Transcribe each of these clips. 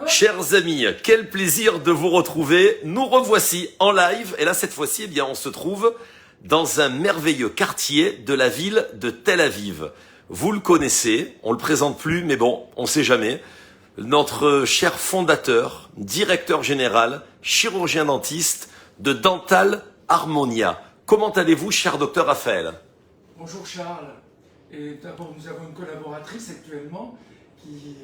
Chers amis, quel plaisir de vous retrouver. Nous revoici en live. Et là, cette fois-ci, eh bien, on se trouve dans un merveilleux quartier de la ville de Tel Aviv. Vous le connaissez, on le présente plus, mais bon, on sait jamais. Notre cher fondateur, directeur général, chirurgien dentiste de Dental Harmonia. Comment allez-vous, cher docteur Raphaël? Bonjour Charles. Et d'abord, nous avons une collaboratrice actuellement qui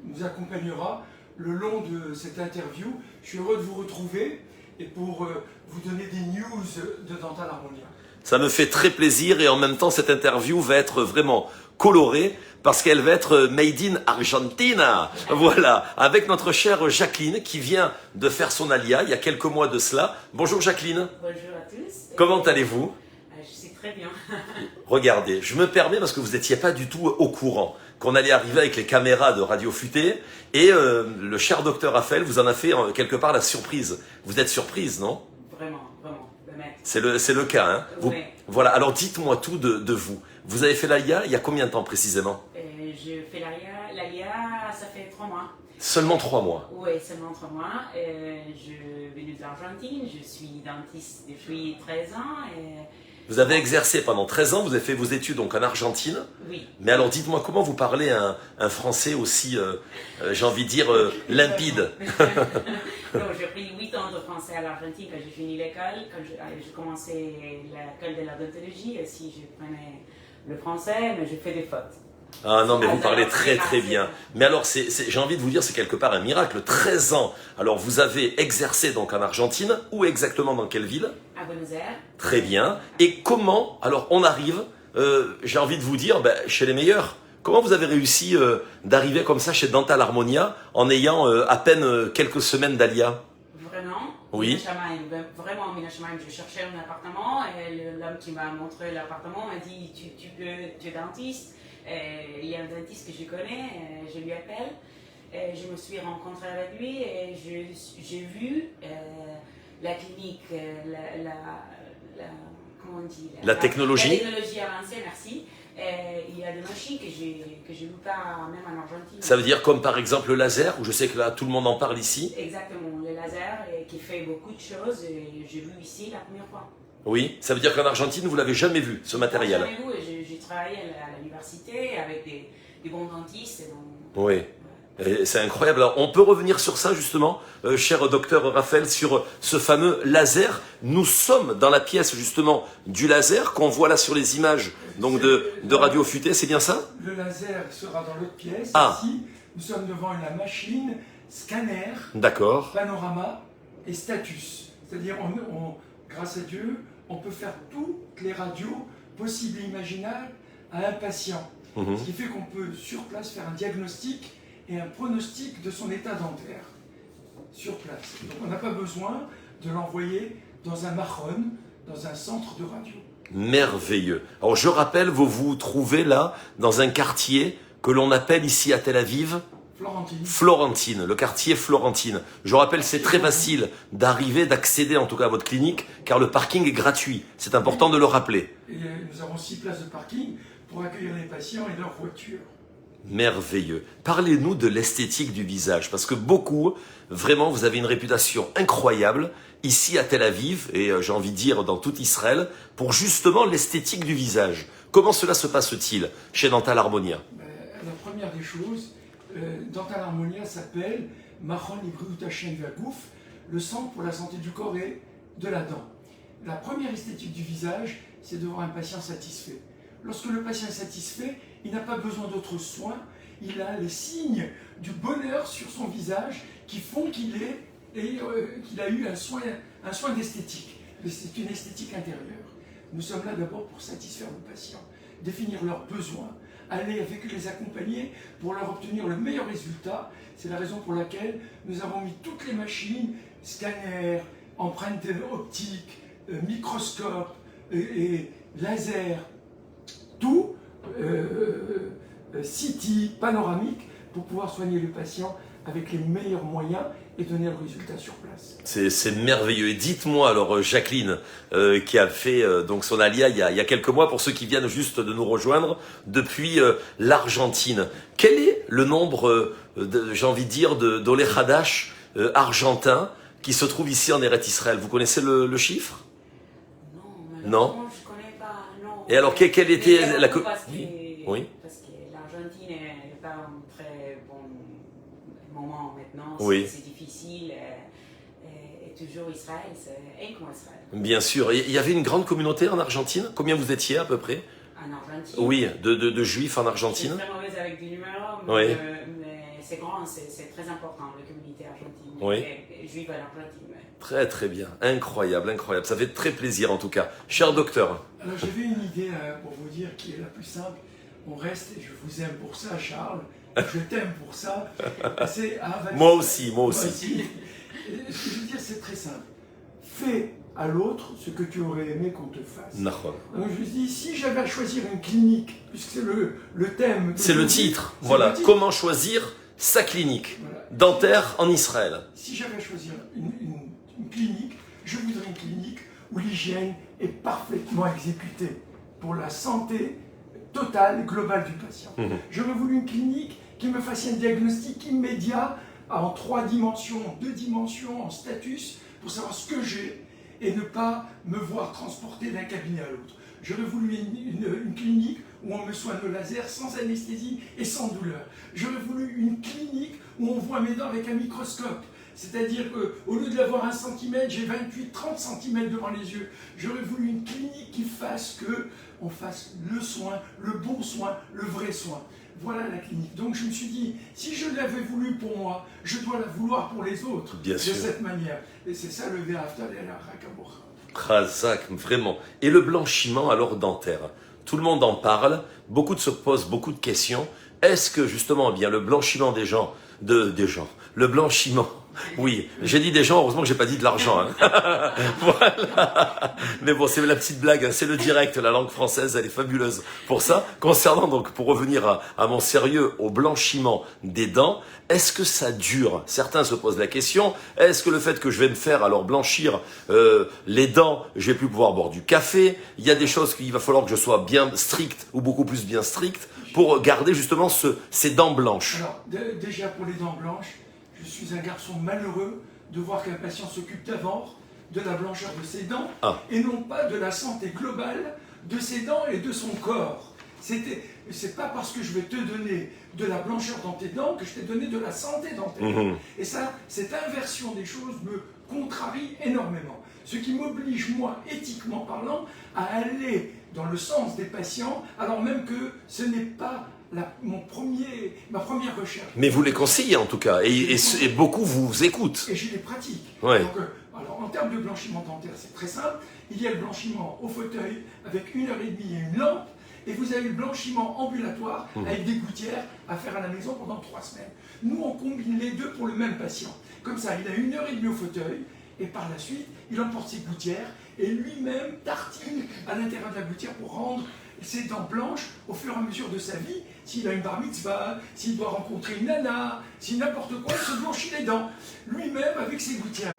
nous accompagnera le long de cette interview. Je suis heureux de vous retrouver et pour vous donner des news de Dental Harmonia. Ça me fait très plaisir et en même temps, cette interview va être vraiment colorée parce qu'elle va être made in Argentina. Voilà, avec notre chère Jacqueline qui vient de faire son alia il y a quelques mois de cela. Bonjour Jacqueline. Bonjour à tous. Comment allez-vous? Je suis très bien. Regardez, je me permets parce que vous n'étiez pas du tout au courant qu'on allait arriver avec les caméras de Radio Futé et le cher docteur Raphaël vous en a fait quelque part la surprise. Vous êtes surprise, non? Vraiment, vraiment. C'est le cas, hein? Oui. Voilà, alors dites-moi tout de vous. Vous avez fait l'ALIA il y a combien de temps précisément? Je fais l'ALIA, ça fait 3 mois. Seulement 3 mois? Oui, seulement 3 mois. Je viens de l'Argentine, je suis dentiste depuis 13 ans. Vous avez exercé pendant 13 ans, vous avez fait vos études donc en Argentine. Oui. Mais alors dites-moi, comment vous parlez un français aussi, j'ai envie de dire, limpide? J'ai pris 8 ans de français à l'Argentine quand j'ai fini l'école. Quand j'ai commencé l'école de l'odontologie, aussi je prenais le français, mais j'ai fait des fautes. Ah non, mais vous parlez très très bien. Mais alors, j'ai envie de vous dire, c'est quelque part un miracle. 13 ans. Alors, vous avez exercé donc en Argentine. Où exactement, dans quelle ville? À Buenos Aires. Très bien. Et comment, alors on arrive, j'ai envie de vous dire, chez les meilleurs. Comment vous avez réussi d'arriver comme ça chez Dental Harmonia en ayant à peine quelques semaines d'ALIA? Vraiment? Oui. Vraiment, je cherchais un appartement et l'homme qui m'a montré l'appartement m'a dit tu es dentiste. Il y a un dentiste que je connais, je lui appelle. Je me suis rencontrée avec lui et j'ai vu la clinique, comment on dit, la technologie. La technologie avancée, merci. Il y a des machines que je ne loue pas même en Argentine. Ça veut dire comme par exemple le laser, où je sais que là tout le monde en parle ici. Exactement, le laser qui fait beaucoup de choses et j'ai vu ici la première fois. Oui, ça veut dire qu'en Argentine, vous l'avez jamais vu, ce matériel. Jamais vu, j'ai travaillé à l'université avec des bons dentistes. Oui, c'est incroyable. Alors, on peut revenir sur ça justement, cher docteur Raphaël, sur ce fameux laser. Nous sommes dans la pièce justement du laser qu'on voit là sur les images donc de Radio Futé, c'est bien ça? Le laser sera dans l'autre pièce. Ah. Ici, nous sommes devant la machine scanner, d'accord, panorama et status. C'est-à-dire, grâce à Dieu, on peut faire toutes les radios possibles et imaginables à un patient. Ce qui fait qu'on peut sur place faire un diagnostic et un pronostic de son état dentaire sur place. Donc on n'a pas besoin de l'envoyer dans un marron, dans un centre de radio. Merveilleux. Alors je rappelle, vous vous trouvez là dans un quartier que l'on appelle ici à Tel Aviv Florentine, le quartier Florentine. Je rappelle, c'est très facile d'arriver, d'accéder en tout cas à votre clinique, car le parking est gratuit. C'est important de le rappeler. Et nous avons 6 places de parking pour accueillir les patients et leurs voitures. Merveilleux. Parlez-nous de l'esthétique du visage, parce que beaucoup, vraiment, vous avez une réputation incroyable ici à Tel Aviv, et j'ai envie de dire dans tout Israël, pour justement l'esthétique du visage. Comment cela se passe-t-il chez Dental Harmonia? La première des choses, Dental Harmonia s'appelle Machon Ibreut Hashem Vagouf, le centre pour la santé du corps et de la dent. La première esthétique du visage, c'est de voir un patient satisfait. Lorsque le patient est satisfait, il n'a pas besoin d'autres soins, il a les signes du bonheur sur son visage qui font qu'il a eu un soin d'esthétique. C'est une esthétique intérieure. Nous sommes là d'abord pour satisfaire nos patients, définir leurs besoins, aller avec les accompagner pour leur obtenir le meilleur résultat. C'est la raison pour laquelle nous avons mis toutes les machines, scanners, empreintes optiques, microscopes et laser, tout, CT, panoramique, pour pouvoir soigner le patient avec les meilleurs moyens et donner le résultat sur place. C'est merveilleux. Et dites-moi alors, Jacqueline, qui a fait donc son alia il y a quelques mois, pour ceux qui viennent juste de nous rejoindre depuis l'Argentine, quelle est le nombre, j'ai envie de dire, d'Olé Hadash argentins qui se trouvent ici en Eretz Israël. Vous connaissez le chiffre? Non, je connais pas, non. Et alors, quelle était la... Oui. Parce que l'Argentine n'est pas un très bon moment maintenant. Oui. C'est difficile. Et toujours Israël, c'est incroyable Israël. Bien sûr. Il y avait une grande communauté en Argentine. Combien vous étiez à peu près? En Argentine? Oui, de juifs en Argentine. Je suis très mauvaise avec des numéros, Oui. mais c'est grand, c'est très important, la communauté argentine. Oui. Et juive à l'Argentine. Très très bien. Incroyable, incroyable. Ça fait très plaisir en tout cas. Cher docteur. Alors j'avais une idée pour vous dire qui est la plus simple. On reste, et je vous aime pour ça, Charles. Je t'aime pour ça. Moi aussi, moi aussi. Ce que je veux dire, c'est très simple. Fais à l'autre ce que tu aurais aimé qu'on te fasse. Donc je me dis, si j'avais à choisir une clinique, puisque c'est le thème... C'est le titre, voilà. Comment choisir sa clinique dentaire en Israël. Si j'avais à choisir une clinique, je voudrais une clinique où l'hygiène est parfaitement exécutée pour la santé totale et globale du patient. J'aurais voulu une clinique qui me fasse un diagnostic immédiat en 3 dimensions, en 2 dimensions, en status, pour savoir ce que j'ai et ne pas me voir transporter d'un cabinet à l'autre. J'aurais voulu une clinique où on me soigne le laser sans anesthésie et sans douleur. J'aurais voulu une clinique où on voit mes dents avec un microscope. C'est-à-dire qu'au lieu de l'avoir 1 cm, j'ai 28-30 cm devant les yeux. J'aurais voulu une clinique qui fasse qu'on fasse le soin, le bon soin, le vrai soin. Voilà la clinique. Donc je me suis dit, si je l'avais voulu pour moi, je dois la vouloir pour les autres. Bien sûr. De cette manière. Et c'est ça le Ve'afta Le'achamocha. Khazak, vraiment. Et le blanchiment alors dentaire, tout le monde en parle, beaucoup se posent beaucoup de questions. Est-ce que justement, bien le blanchiment le blanchiment, oui, j'ai dit des gens, heureusement que j'ai pas dit de l'argent. Hein. Voilà. Mais bon, c'est la petite blague, hein. C'est le direct, la langue française, elle est fabuleuse. Pour ça, concernant donc, pour revenir à mon sérieux, au blanchiment des dents, est-ce que ça dure? Certains se posent la question, est-ce que le fait que je vais me faire alors blanchir les dents, je vais plus pouvoir boire du café? Il y a des choses qu'il va falloir que je sois bien strict ou beaucoup plus bien strict pour garder justement ces dents blanches. Alors, déjà pour les dents blanches, je suis un garçon malheureux de voir qu'un patient s'occupe d'abord de la blancheur de ses dents et non pas de la santé globale de ses dents et de son corps. C'est pas parce que je vais te donner de la blancheur dans tes dents que je t'ai donné de la santé dans tes dents. Et ça, cette inversion des choses me contrarie énormément. Ce qui m'oblige, moi, éthiquement parlant, à aller dans le sens des patients, alors même que ce n'est pas ma première recherche. Mais vous les conseillez en tout cas, et beaucoup vous écoutent. Et je les pratique. Ouais. Donc, alors, en termes de blanchiment dentaire, c'est très simple. Il y a le blanchiment au fauteuil avec 1h30 et une lampe, et vous avez le blanchiment ambulatoire avec des gouttières à faire à la maison pendant 3 semaines. Nous, on combine les deux pour le même patient. Comme ça, il a 1h30 au fauteuil, et par la suite, il emporte ses gouttières, et lui-même tartine à l'intérieur de la gouttière pour rendre ses dents blanches au fur et à mesure de sa vie. S'il a une bar mitzvah, s'il doit rencontrer une nana, si n'importe quoi, il se blanchit les dents. Lui-même avec ses gouttières.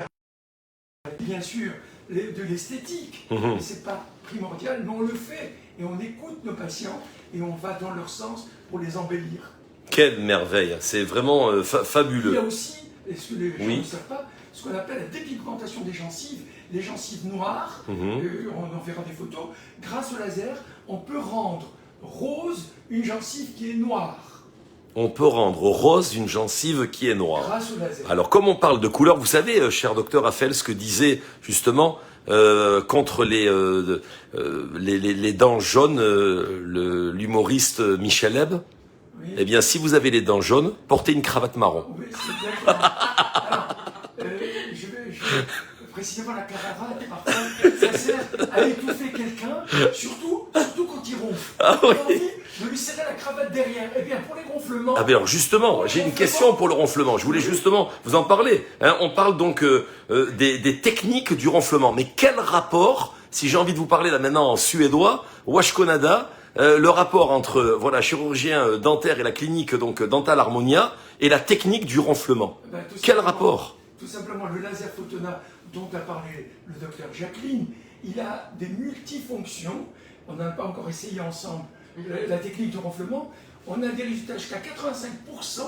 Bien sûr, de l'esthétique, mais ce n'est pas primordial, mais on le fait. Et on écoute nos patients et on va dans leur sens pour les embellir. Quelle merveille, c'est vraiment fabuleux. Il y a aussi, et ce que les gens ne savent pas, ce qu'on appelle la dépigmentation des gencives. Les gencives noires, on en verra des photos, grâce au laser, on peut rendre rose une gencive qui est noire. On peut rendre rose une gencive qui est noire. Grâce au laser. Alors, comme on parle de couleur, vous savez, cher docteur Raphaël, ce que disait justement contre les dents jaunes l'humoriste Michel Hebb. Oui. Eh bien, si vous avez les dents jaunes, portez une cravate marron. Oui, c'est exactement. Alors, je vais précisément la cravate, parfois, ça sert à étouffer quelqu'un, surtout quand il ronfle. Ah oui. On a envie de lui serrer la cravate derrière. Eh bien, pour les gonflements... Ah bien, alors justement, j'ai une question pour le ronflement. Je voulais justement vous en parler. Hein, on parle donc des techniques du ronflement. Mais quel rapport, si j'ai envie de vous parler là maintenant en suédois, Washkonada, le rapport entre chirurgien dentaire et la clinique donc Dental Harmonia et la technique du ronflement. Quel rapport? Tout simplement, le laser Photona dont a parlé le docteur Jacqueline, il a des multifonctions. On n'a pas encore essayé ensemble la technique de ronflement. On a des résultats jusqu'à 85%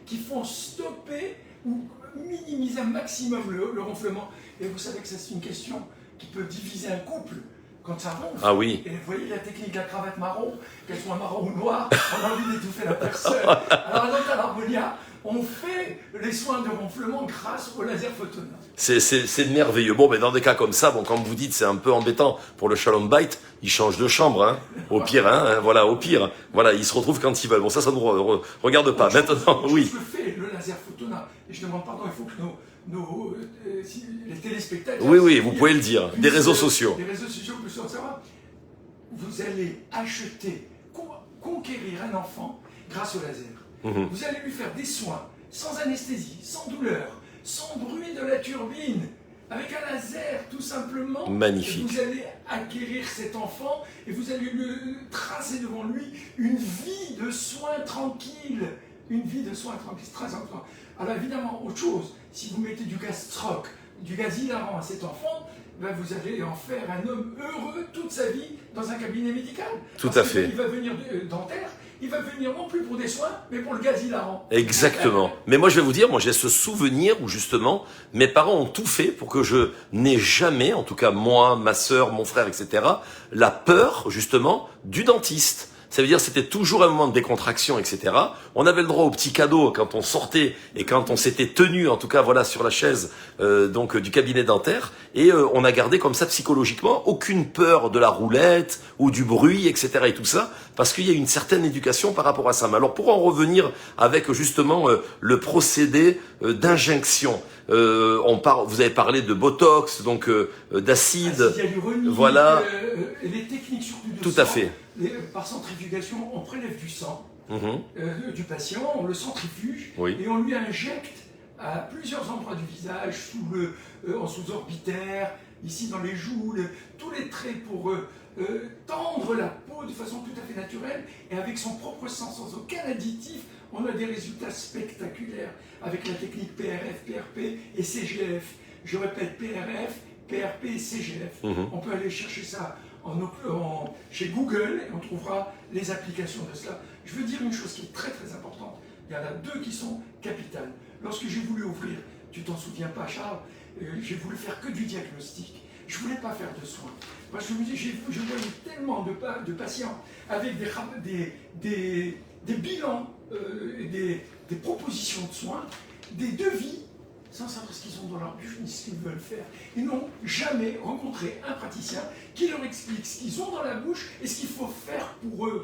qui font stopper ou minimiser un maximum le ronflement. Et vous savez que ça, c'est une question qui peut diviser un couple quand ça ronfle. Ah oui. Et vous voyez la technique de la cravate marron, qu'elle soit marron ou noire, on a envie d'étouffer la personne. Alors, dans Dental Harmonia, on fait les soins de ronflement grâce au laser Photona. C'est merveilleux. Bon, mais dans des cas comme ça, bon, comme vous dites, c'est un peu embêtant pour le Shalom Bite. Il change de chambre, hein. Au pire, hein. Voilà, au pire. Voilà, il se retrouve quand il veut. Bon, ça nous regarde pas. Maintenant, oui. Je fais le laser Photona. Et je demande pardon, il faut que les téléspectateurs... Oui, vous pouvez le dire. Des réseaux sociaux. Des réseaux sociaux puissent en savoir. Vous allez acheter, conquérir un enfant grâce au laser. Vous allez lui faire des soins sans anesthésie, sans douleur, sans bruit de la turbine, avec un laser tout simplement. Magnifique. Vous allez acquérir cet enfant et vous allez lui tracer devant lui une vie de soins tranquille. Une vie de soins tranquille, c'est très important. Alors évidemment, autre chose, si vous mettez du gaz stroke, du gaz hilarant à cet enfant, ben vous allez en faire un homme heureux toute sa vie dans un cabinet médical. Tout à fait. Il va venir dentaire, il va venir non plus pour des soins, mais pour le gaz hilarant. Exactement. Mais moi, je vais vous dire, moi, j'ai ce souvenir où justement, mes parents ont tout fait pour que je n'ai jamais, en tout cas moi, ma sœur, mon frère, etc., la peur, justement, du dentiste. Ça veut dire que c'était toujours un moment de décontraction, etc. On avait le droit aux petits cadeaux quand on sortait et quand on s'était tenu, en tout cas, voilà, sur la chaise donc du cabinet dentaire. Et on a gardé comme ça psychologiquement aucune peur de la roulette ou du bruit, etc. et tout ça, parce qu'il y a une certaine éducation par rapport à ça. Mais alors, pour en revenir avec justement le procédé d'injection, vous avez parlé de botox, donc d'acide, voilà, les techniques surtout de tout sang, à fait. Par centrifugation, on prélève du sang du patient, on le centrifuge Oui. et on lui injecte à plusieurs endroits du visage, en sous-orbitaire, ici dans les joues, tous les traits pour tendre la peau de façon tout à fait naturelle et avec son propre sang, sans aucun additif. On a des résultats spectaculaires avec la technique PRF, PRP et CGF. Je répète, PRF, PRP et CGF. On peut aller chercher ça chez Google et on trouvera les applications de cela. Je veux dire une chose qui est très très importante. Il y en a deux qui sont capitales. Lorsque j'ai voulu ouvrir, tu t'en souviens pas Charles, j'ai voulu faire que du diagnostic. Je voulais pas faire de soins. Parce que je voyais tellement de patients avec des bilans, des propositions de soins, des devis, sans savoir ce qu'ils ont dans leur bouche ni ce qu'ils veulent faire. Ils n'ont jamais rencontré un praticien qui leur explique ce qu'ils ont dans la bouche et ce qu'il faut faire pour eux.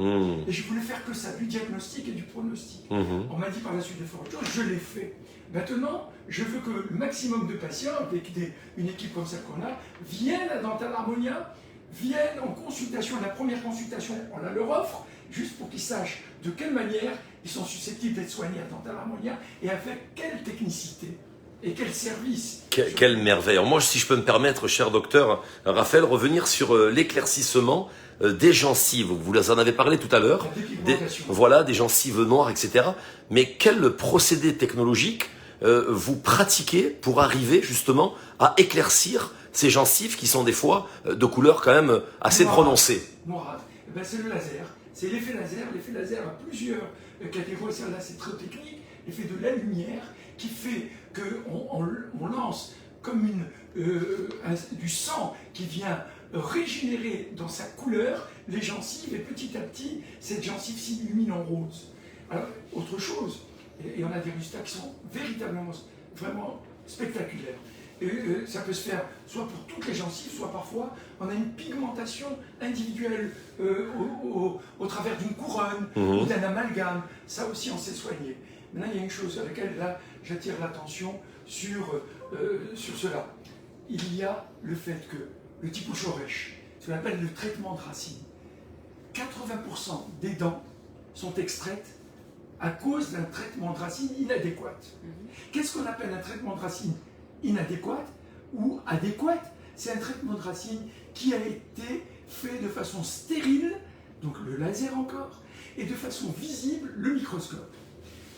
Et je voulais faire que ça, du diagnostic et du pronostic. On m'a dit par la suite de faire autre chose, je l'ai fait. Maintenant, je veux que le maximum de patients, avec une équipe comme celle qu'on a, viennent à Dental Harmonia, viennent en consultation. La première consultation, on la leur offre, juste pour qu'ils sachent de quelle manière ils sont susceptibles d'être soignés à Dental Harmonia et avec quelle technicité. Et quel service! Quelle merveille! Alors moi, si je peux me permettre, cher docteur Raphaël, revenir sur l'éclaircissement des gencives. Vous en avez parlé tout à l'heure. Voilà, des gencives noires, etc. Mais quel procédé technologique vous pratiquez pour arriver justement à éclaircir ces gencives qui sont des fois de couleur quand même assez prononcée? Noirâtre. Ben, c'est le laser. C'est l'effet laser. L'effet laser a plusieurs catégories. Là, c'est très technique. L'effet de la lumière qui fait qu'on lance comme du sang qui vient régénérer dans sa couleur les gencives et petit à petit, cette gencive s'illumine en rose. Alors, autre chose, et on a des résultats qui sont véritablement, vraiment spectaculaires. Ça peut se faire soit pour toutes les gencives, soit parfois on a une pigmentation individuelle au travers d'une couronne ou d'un amalgame. Ça aussi, on sait soigner. Maintenant, il y a une chose à laquelle là, j'attire l'attention sur cela. Il y a le fait que le tipush oresh, ce qu'on appelle le traitement de racine, 80% des dents sont extraites à cause d'un traitement de racine inadéquat. Qu'est-ce qu'on appelle un traitement de racine inadéquat ou adéquat? C'est un traitement de racine qui a été fait de façon stérile, donc le laser encore, et de façon visible, le microscope,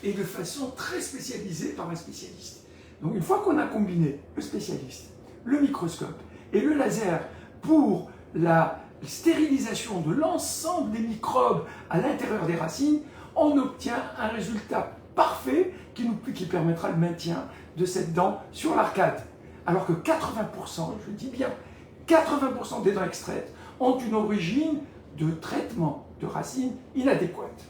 et de façon très spécialisée par un spécialiste. Donc une fois qu'on a combiné le spécialiste, le microscope et le laser pour la stérilisation de l'ensemble des microbes à l'intérieur des racines, on obtient un résultat parfait qui permettra le maintien de cette dent sur l'arcade. Alors que 80%, je dis bien, 80% des dents extraites ont une origine de traitement de racines inadéquate.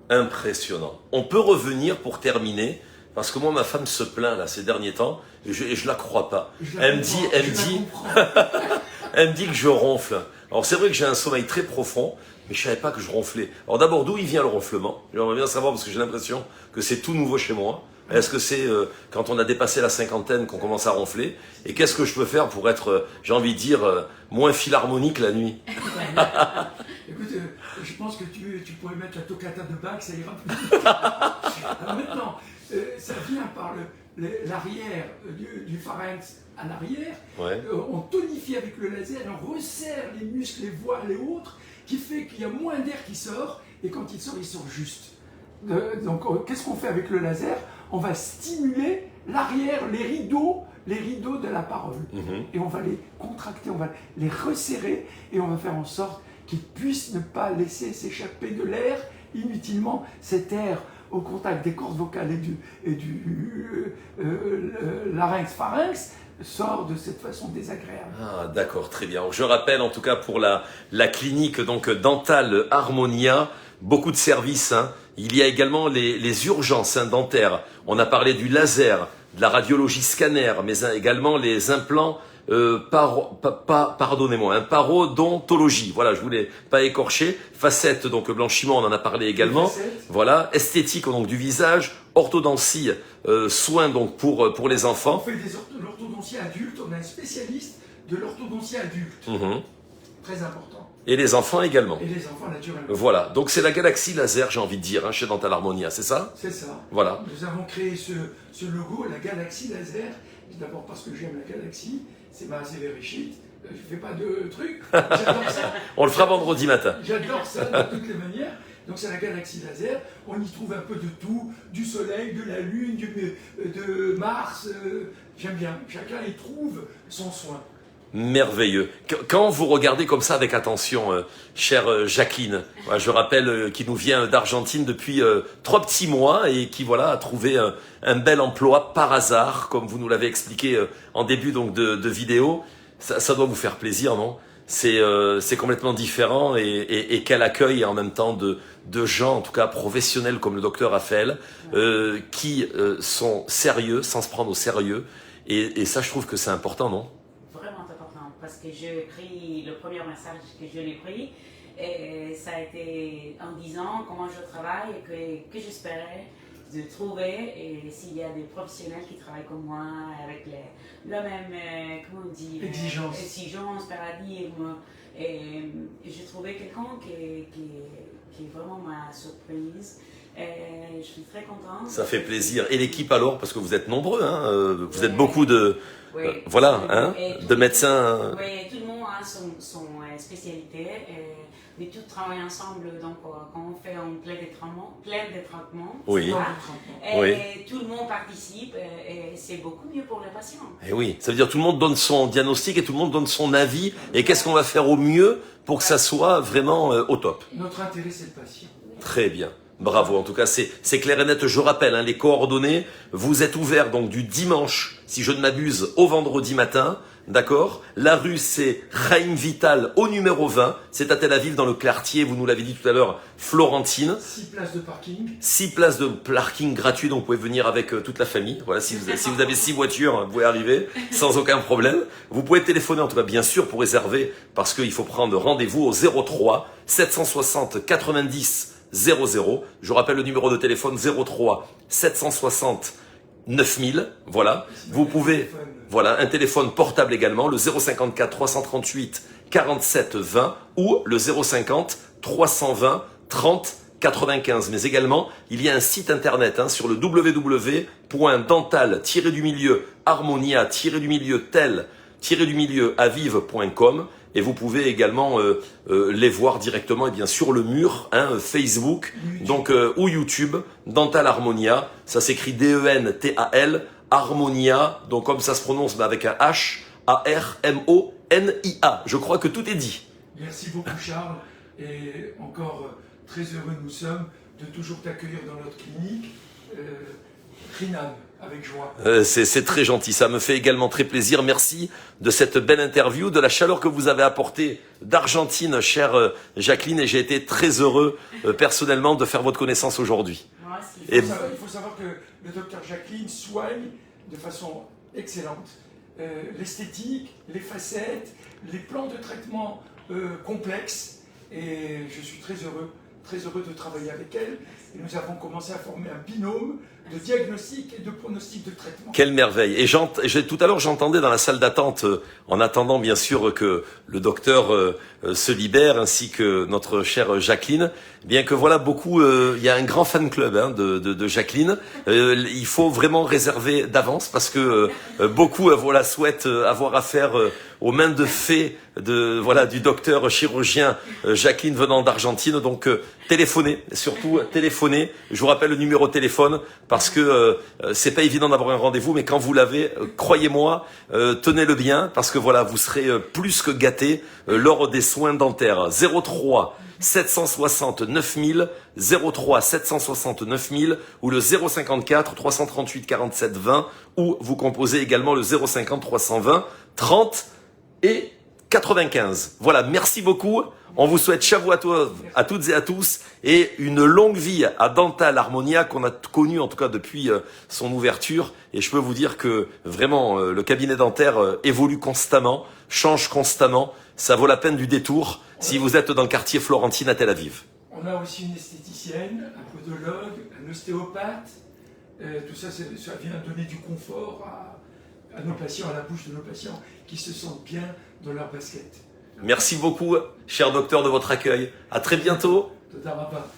Impressionnant. On peut revenir pour terminer, parce que moi, ma femme se plaint là ces derniers temps, et je la crois pas. Elle me dit que je ronfle. Alors c'est vrai que j'ai un sommeil très profond, mais je savais pas que je ronflais. Alors d'abord, d'où il vient le ronflement? J'aimerais bien savoir parce que j'ai l'impression que c'est tout nouveau chez moi. Est-ce que c'est quand on a dépassé la cinquantaine qu'on commence à ronfler? Et qu'est-ce que je peux faire pour être, j'ai envie de dire, moins philharmonique la nuit? Écoute, je pense que tu pourrais mettre la toccata de Bach, ça ira plus vite. Alors maintenant, ça vient par l'arrière du pharynx à l'arrière. Ouais. On tonifie avec le laser, on resserre les muscles, les voiles et autres, qui fait qu'il y a moins d'air qui sort, et quand il sort juste. Donc, qu'est-ce qu'on fait avec le laser? On va stimuler l'arrière, les rideaux de la parole. Et on va les contracter, on va les resserrer, et on va faire en sorte qu'ils puissent ne pas laisser s'échapper de l'air inutilement. Cet air au contact des cordes vocales et du larynx-pharynx sort de cette façon désagréable. Ah, d'accord, très bien. Je rappelle en tout cas pour la clinique donc Dental Harmonia, beaucoup de services. Hein. Il y a également les urgences dentaires. On a parlé du laser, de la radiologie scanner, mais également les implants pardonnez-moi, parodontologie. Voilà, je voulais pas écorcher. Facettes, donc blanchiment, on en a parlé également. Voilà, esthétique donc du visage, orthodontie, soins donc pour les enfants. On fait de l'orthodontie adulte, on a un spécialiste de l'orthodontie adulte. Très important. Et les enfants également. Et les enfants naturellement. Voilà, donc c'est la galaxie laser, j'ai envie de dire, hein, chez Dental Harmonia, c'est ça? C'est ça. Voilà. Nous avons créé ce logo, la galaxie laser, d'abord parce que j'aime la galaxie, c'est ma Severishit, je fais pas de trucs, j'adore ça. On le fera vendredi matin. J'adore ça de toutes les manières. Donc c'est la galaxie laser, on y trouve un peu de tout, du soleil, de la lune, de Mars, j'aime bien, chacun y trouve son soin. Merveilleux. Quand vous regardez comme ça avec attention, chère Jacqueline, je rappelle qu'il nous vient d'Argentine depuis 3 petits mois et qui voilà a trouvé un bel emploi par hasard, comme vous nous l'avez expliqué en début donc de vidéo. Ça doit vous faire plaisir, non? C'est complètement différent et quel accueil en même temps de gens, en tout cas professionnels comme le docteur Raphaël, qui sont sérieux sans se prendre au sérieux. Et ça, je trouve que c'est important, non? Parce que j'ai pris le premier message que je l'ai pris, et ça a été en disant comment je travaille et que j'espérais de trouver, et s'il y a des professionnels qui travaillent comme moi avec la même comment on dit, exigence, paradigme, et j'ai trouvé quelqu'un qui vraiment m'a surprise. Et je suis très contente. Ça fait plaisir. Et l'équipe alors, parce que vous êtes nombreux, hein, vous êtes beaucoup oui, voilà, hein, de médecins. Oui, tout le monde a son spécialité, mais tout travaille ensemble. Donc, quand on fait un plein de traitements, oui. Et tout le monde participe, et c'est beaucoup mieux pour les patients. Et oui, ça veut dire tout le monde donne son diagnostic et tout le monde donne son avis. Et qu'est-ce qu'on va faire au mieux pour que ça soit vraiment au top? Notre intérêt, c'est le patient. Très bien. Bravo, en tout cas, c'est clair et net. Je rappelle, hein, les coordonnées, vous êtes ouverts donc du dimanche, si je ne m'abuse, au vendredi matin, d'accord? La rue, c'est Chaim Vital, au numéro 20, c'est à Tel Aviv, dans le quartier, vous nous l'avez dit tout à l'heure, Florentine. 6 places de parking. 6 places de parking gratuits, donc vous pouvez venir avec toute la famille. Voilà, si vous avez 6 voitures, vous pouvez arriver sans aucun problème. Vous pouvez téléphoner, en tout cas, bien sûr, pour réserver, parce qu'il faut prendre rendez-vous au 03 760 90 00. Je rappelle le numéro de téléphone 03 760 9000. Voilà. Vous pouvez, voilà, un téléphone portable également, le 054 338 47 20 ou le 050 320 30 95. Mais également, il y a un site internet hein, sur le www.dental-harmonia-tel-aviv.com. Et vous pouvez également les voir directement et bien sur le mur, hein, Facebook, donc ou YouTube, Dental Harmonia. Ça s'écrit D-E-N-T-A-L, Harmonia, donc comme ça se prononce mais avec un H, A-R-M-O-N-I-A. Je crois que tout est dit. Merci beaucoup Charles, et encore très heureux nous sommes de toujours t'accueillir dans notre clinique. Rinam, avec joie. C'est très gentil, ça me fait également très plaisir. Merci de cette belle interview, de la chaleur que vous avez apportée d'Argentine, chère Jacqueline, et j'ai été très heureux personnellement de faire votre connaissance aujourd'hui. Il faut savoir que le docteur Jacqueline soigne de façon excellente l'esthétique, les facettes, les plans de traitement complexes, et je suis très heureux de travailler avec elle. Et nous avons commencé à former un binôme de diagnostic et de pronostic de traitement. Quelle merveille. Et tout à l'heure, j'entendais dans la salle d'attente, en attendant bien sûr que le docteur se libère, ainsi que notre chère Jacqueline, bien que voilà, beaucoup, il y a un grand fan club de Jacqueline. Il faut vraiment réserver d'avance parce que beaucoup voilà, souhaitent avoir affaire aux mains de fée du docteur chirurgien Jacqueline venant d'Argentine. Donc téléphonez, surtout téléphonez. Je vous rappelle le numéro de téléphone parce que c'est pas évident d'avoir un rendez-vous, mais quand vous l'avez, croyez-moi, tenez-le bien parce que voilà, vous serez plus que gâtés lors des soins dentaires. 03 769 000, 03 769 000 ou le 054 338 47 20, ou vous composez également le 050 320 30 et 95. Voilà, merci beaucoup. On vous souhaite Shavuot à toutes et à tous et une longue vie à Dental Harmonia qu'on a connu en tout cas depuis son ouverture. Et je peux vous dire que vraiment le cabinet dentaire évolue constamment, change constamment. Ça vaut la peine du détour si vous êtes dans le quartier Florentine à Tel Aviv. On a aussi une esthéticienne, un podologue, un ostéopathe. Tout ça, ça vient donner du confort à nos patients, à la bouche de nos patients qui se sentent bien dans leur basket. Merci beaucoup, cher docteur, de votre accueil. À très bientôt. Toda rabba.